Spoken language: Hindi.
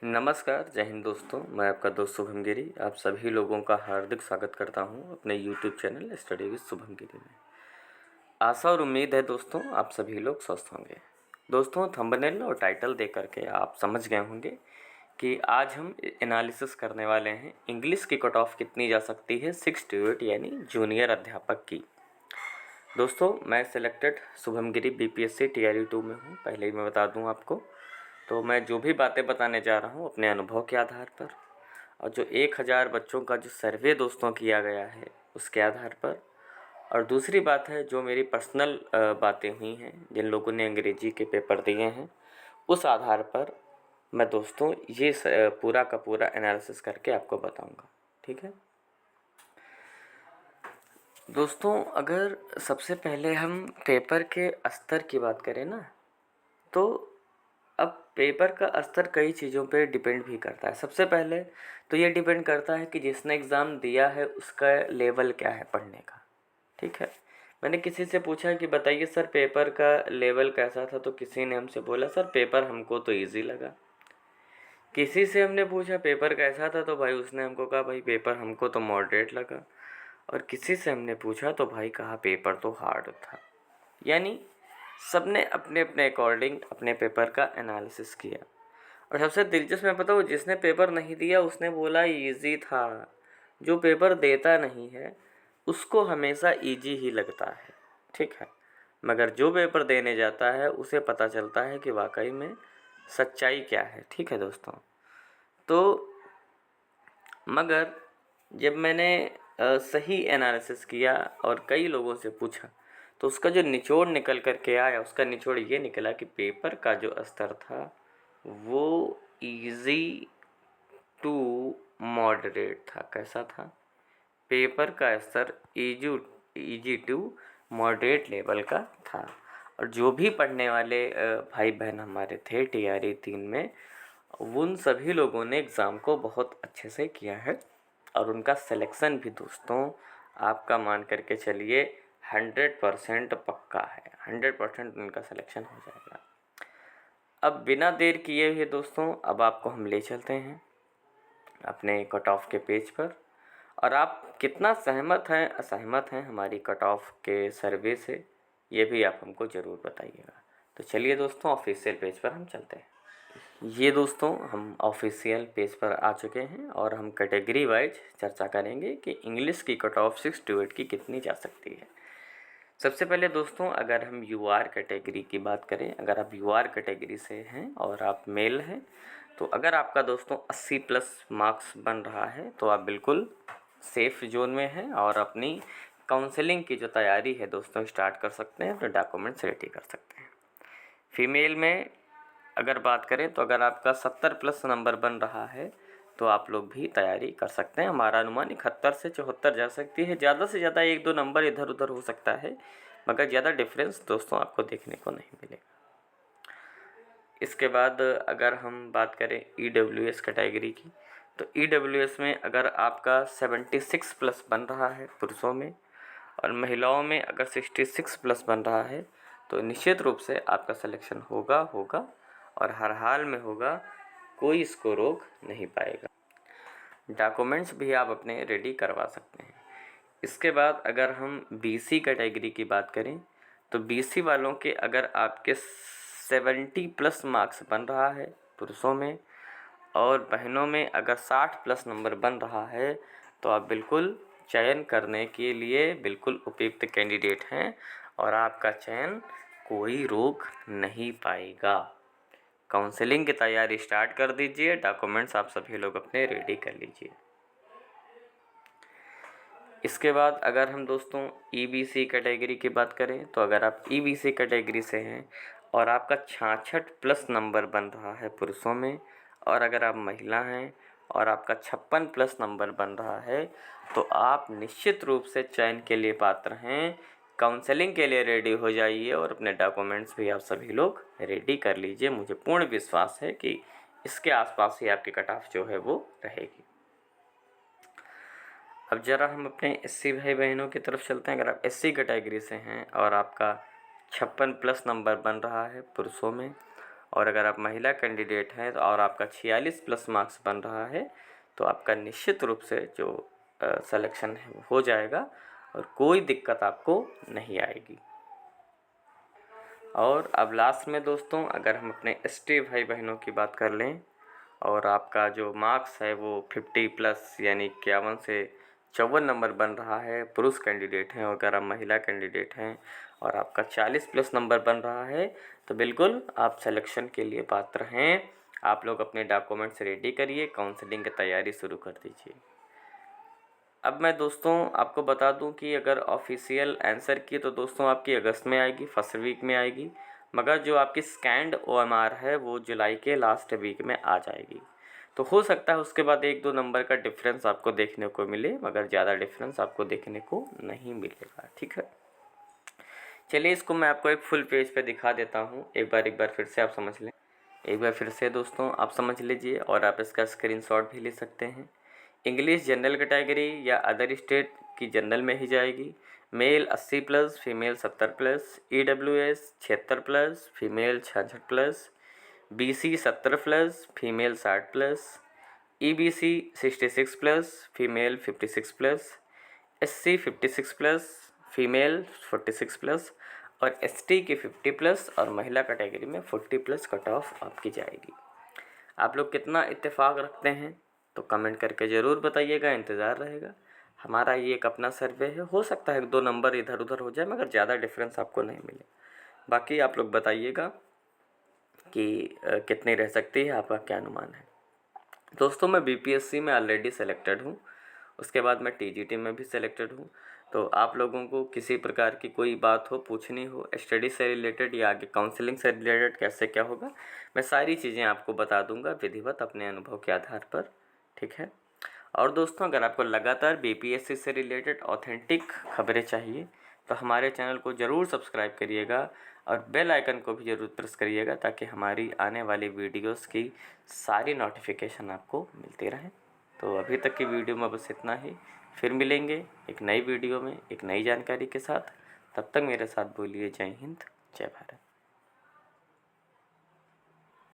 नमस्कार, जय हिंद दोस्तों। मैं आपका दोस्त शुभम गिरी आप सभी लोगों का हार्दिक स्वागत करता हूं अपने YouTube channel study with Shubham Giri में। आशा और उम्मीद है दोस्तों आप सभी लोग स्वस्थ होंगे। दोस्तों, थंबनेल और टाइटल देख करके आप समझ गए होंगे कि आज हम एनालिसिस करने वाले हैं इंग्लिश की कट ऑफ कितनी जा सकती है 6 to 8 यानी जूनियर अध्यापक की। दोस्तों, मैं सिलेक्टेड शुभम गिरी बीपीएससी टीआरई 2 में हूँ, पहले ही मैं बता दूँ आपको। तो मैं जो भी बातें बताने जा रहा हूँ अपने अनुभव के आधार पर, और जो 1000 बच्चों का जो सर्वे दोस्तों किया गया है उसके आधार पर, और दूसरी बात है जो मेरी पर्सनल बातें हुई हैं जिन लोगों ने अंग्रेजी के पेपर दिए हैं उस आधार पर मैं दोस्तों ये पूरा का पूरा एनालिसिस करके आपको बताऊंगा। ठीक है दोस्तों, अगर सबसे पहले हम पेपर के स्तर की बात करें ना, तो अब पेपर का स्तर कई चीज़ों पे डिपेंड भी करता है। सबसे पहले तो ये डिपेंड करता है कि जिसने एग्ज़ाम दिया है उसका लेवल क्या है पढ़ने का। ठीक है, मैंने किसी से पूछा कि बताइए सर पेपर का लेवल कैसा था, तो किसी ने हमसे बोला सर पेपर हमको तो इजी लगा। किसी से हमने पूछा पेपर कैसा था, तो भाई उसने हमको कहा भाई पेपर हमको तो मॉडरेट लगा। और किसी से हमने पूछा तो भाई कहा पेपर तो हार्ड था। यानी सबने अपने अपने अकॉर्डिंग अपने पेपर का एनालिसिस किया। और सबसे दिलचस्प मैं बताऊँ, जिसने पेपर नहीं दिया उसने बोला इजी था। जो पेपर देता नहीं है उसको हमेशा इजी ही लगता है। ठीक है, मगर जो पेपर देने जाता है उसे पता चलता है कि वाकई में सच्चाई क्या है। ठीक है दोस्तों, तो मगर जब मैंने सही एनालिसिस किया और कई लोगों से पूछा तो उसका जो निचोड़ निकल कर के आया, उसका निचोड़ ये निकला कि पेपर का जो स्तर था वो इजी टू मॉडरेट था। कैसा था? पेपर का स्तर इजी टू मॉडरेट लेवल का था। और जो भी पढ़ने वाले भाई बहन हमारे थे टीआरई 3 में, उन सभी लोगों ने एग्ज़ाम को बहुत अच्छे से किया है। और उनका सिलेक्शन भी दोस्तों आपका मान करके चलिए 100% पक्का है। 100% उनका सिलेक्शन हो जाएगा। अब बिना देर किए हुए दोस्तों अब आपको हम ले चलते हैं अपने कट ऑफ के पेज पर, और आप कितना सहमत हैं असहमत हैं हमारी कट ऑफ के सर्वे से ये भी आप हमको ज़रूर बताइएगा। तो चलिए दोस्तों ऑफिशियल पेज पर हम चलते हैं। ये दोस्तों हम ऑफिशियल पेज पर आ चुके हैं और हम कैटेगरी वाइज चर्चा करेंगे कि इंग्लिश की कट ऑफ 6 to 8 की कितनी जा सकती है। सबसे पहले दोस्तों अगर हम यूआर कैटेगरी की बात करें, अगर आप यूआर कैटेगरी से हैं और आप मेल हैं, तो अगर आपका दोस्तों 80 प्लस मार्क्स बन रहा है तो आप बिल्कुल सेफ जोन में हैं और अपनी काउंसलिंग की जो तैयारी है दोस्तों स्टार्ट कर सकते हैं, अपने डॉक्यूमेंट्स रेडी कर सकते हैं। फीमेल में अगर बात करें तो अगर आपका 70 प्लस नंबर बन रहा है तो आप लोग भी तैयारी कर सकते हैं। हमारा अनुमान 71 से 74 जा सकती है, ज़्यादा से ज़्यादा 1-2 नंबर इधर उधर हो सकता है, मगर ज़्यादा डिफरेंस दोस्तों आपको देखने को नहीं मिलेगा। इसके बाद अगर हम बात करें ईडब्ल्यूएस कैटेगरी की, तो ईडब्ल्यूएस में अगर आपका 76 प्लस बन रहा है पुरुषों में, और महिलाओं में अगर 66 प्लस बन रहा है, तो निश्चित रूप से आपका सिलेक्शन होगा और हर हाल में होगा, कोई इसको रोक नहीं पाएगा। डॉक्यूमेंट्स भी आप अपने रेडी करवा सकते हैं। इसके बाद अगर हम बीसी कैटेगरी की बात करें, तो बीसी वालों के अगर आपके 70 प्लस मार्क्स बन रहा है पुरुषों में, और बहनों में अगर 60 प्लस नंबर बन रहा है, तो आप बिल्कुल चयन करने के लिए बिल्कुल उपयुक्त कैंडिडेट हैं और आपका चयन कोई रोक नहीं पाएगा। काउंसलिंग की तैयारी स्टार्ट कर दीजिए, डॉक्यूमेंट्स आप सभी लोग अपने रेडी कर लीजिए। इसके बाद अगर हम दोस्तों ईबीसी कैटेगरी की बात करें, तो अगर आप ईबीसी कैटेगरी से हैं और आपका 66 प्लस नंबर बन रहा है पुरुषों में, और अगर आप महिला हैं और आपका 56 प्लस नंबर बन रहा है, तो आप निश्चित रूप से चयन के लिए पात्र हैं। काउंसलिंग के लिए रेडी हो जाइए और अपने डॉक्यूमेंट्स भी आप सभी लोग रेडी कर लीजिए। मुझे पूर्ण विश्वास है कि इसके आसपास ही आपकी कट ऑफ जो है वो रहेगी। अब ज़रा हम अपने एससी भाई बहनों की तरफ चलते हैं। अगर आप एससी कैटेगरी से हैं और आपका 56 प्लस नंबर बन रहा है पुरुषों में, और अगर आप महिला कैंडिडेट हैं तो और आपका 46 प्लस मार्क्स बन रहा है तो आपका निश्चित रूप से जो सिलेक्शन है वो हो जाएगा और कोई दिक्कत आपको नहीं आएगी। और अब लास्ट में दोस्तों अगर हम अपने एसटी भाई बहनों की बात कर लें और आपका जो मार्क्स है वो 50 प्लस यानी 51 से 54 नंबर बन रहा है, पुरुष कैंडिडेट हैं, और अगर आप महिला कैंडिडेट हैं और आपका 40 प्लस नंबर बन रहा है तो बिल्कुल आप सिलेक्शन के लिए पात्र हैं। आप लोग अपने डॉक्यूमेंट्स रेडी करिए, काउंसलिंग की तैयारी शुरू कर दीजिए। अब मैं दोस्तों आपको बता दूं कि अगर ऑफिशियल आंसर की तो दोस्तों आपकी अगस्त में आएगी, फर्स्ट वीक में आएगी, मगर जो आपकी स्कैंड ओएमआर है वो जुलाई के लास्ट वीक में आ जाएगी। तो हो सकता है उसके बाद 1-2 नंबर का डिफरेंस आपको देखने को मिले, मगर ज़्यादा डिफरेंस आपको देखने को नहीं मिलेगा। ठीक है, चलिए इसको मैं आपको एक फुल पेज पे दिखा देता हूँ। एक बार फिर से आप समझ लें। एक बार फिर से दोस्तों आप समझ लीजिए और आप इसका स्क्रीनशॉट भी ले सकते हैं। इंग्लिश जनरल कैटेगरी या अदर स्टेट की जनरल में ही जाएगी। Male 80 plus, female 70 plus, EWS 76 plus, female 66 plus, BC 70 plus, female 60 plus, EBC 66 plus, female 56 plus, SC 56 plus, female 46 plus और ST की 50 प्लस और महिला कैटेगरी में 40 प्लस कट ऑफ आपकी जाएगी। आप लोग कितना इत्तेफाक रखते हैं तो कमेंट करके ज़रूर बताइएगा, इंतज़ार रहेगा। हमारा ये एक अपना सर्वे है, हो सकता है 1-2 नंबर इधर उधर हो जाए मगर ज़्यादा डिफरेंस आपको नहीं मिले। बाकी आप लोग बताइएगा कि कितनी रह सकती है, आपका क्या अनुमान है। दोस्तों मैं BPSC में ऑलरेडी सेलेक्टेड हूँ, उसके बाद मैं TGT में भी सेलेक्टेड हूँ। तो आप लोगों को किसी प्रकार की कोई बात हो, पूछनी हो स्टडी से रिलेटेड या आगे काउंसलिंग से रिलेटेड कैसे क्या होगा, मैं सारी चीज़ें आपको बता दूंगा विधिवत अपने अनुभव के आधार पर। ठीक है, और दोस्तों अगर आपको लगातार BPSC से रिलेटेड ऑथेंटिक खबरें चाहिए तो हमारे चैनल को ज़रूर सब्सक्राइब करिएगा और बेल आइकन को भी ज़रूर प्रेस करिएगा ताकि हमारी आने वाली वीडियोस की सारी नोटिफिकेशन आपको मिलती रहें। तो अभी तक की वीडियो में बस इतना ही, फिर मिलेंगे एक नई वीडियो में एक नई जानकारी के साथ। तब तक मेरे साथ बोलिए जय हिंद, जय भारत।